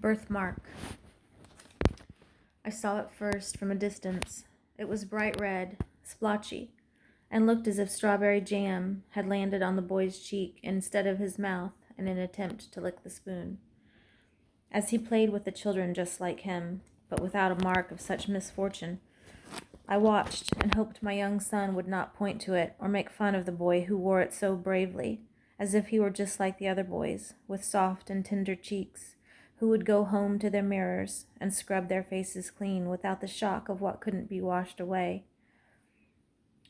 Birthmark. I saw it first from a distance. It was bright red, splotchy, and looked as if strawberry jam had landed on the boy's cheek instead of his mouth in an attempt to lick the spoon. As he played with the children just like him, but without a mark of such misfortune, I watched and hoped my young son would not point to it or make fun of the boy who wore it so bravely, as if he were just like the other boys, with soft and tender cheeks, who would go home to their mirrors and scrub their faces clean without the shock of what couldn't be washed away.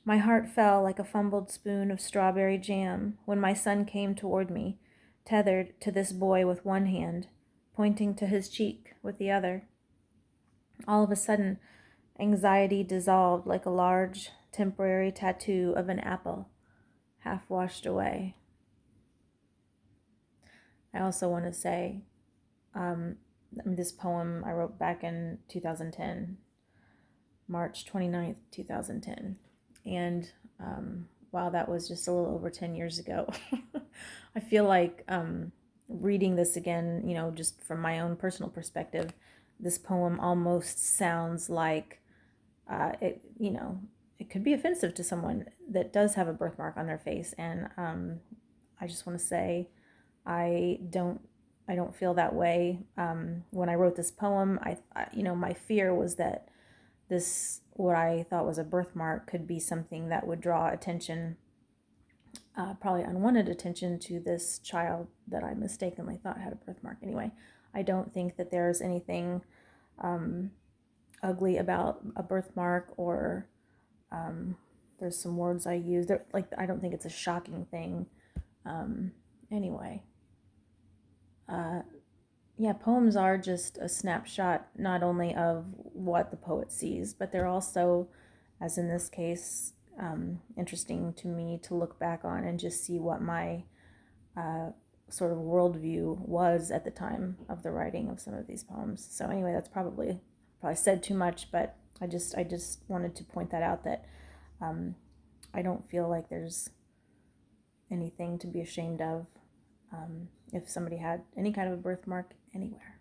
My heart fell like a fumbled spoon of strawberry jam when my son came toward me, tethered to this boy with one hand, pointing to his cheek with the other. All of a sudden, anxiety dissolved like a large, temporary tattoo of an apple, half washed away. I also want to say, this poem I wrote back in 2010, March 29th, 2010. And wow, that was just a little over 10 years ago. I feel like reading this again, just from my own personal perspective, this poem almost sounds like it could be offensive to someone that does have a birthmark on their face. And I just want to say, I don't feel that way. When I wrote this poem, I my fear was that this, what I thought was a birthmark, could be something that would draw attention, probably unwanted attention, to this child that I mistakenly thought had a birthmark. Anyway, I don't think that there's anything ugly about a birthmark, or there's some words I use. I don't think it's a shocking thing. Anyway. Poems are just a snapshot not only of what the poet sees, but they're also, as in this case, interesting to me to look back on and just see what my sort of worldview was at the time of the writing of some of these poems. So anyway, that's probably said too much, but I just wanted to point that out, that I don't feel like there's anything to be ashamed of if somebody had any kind of a birthmark anywhere.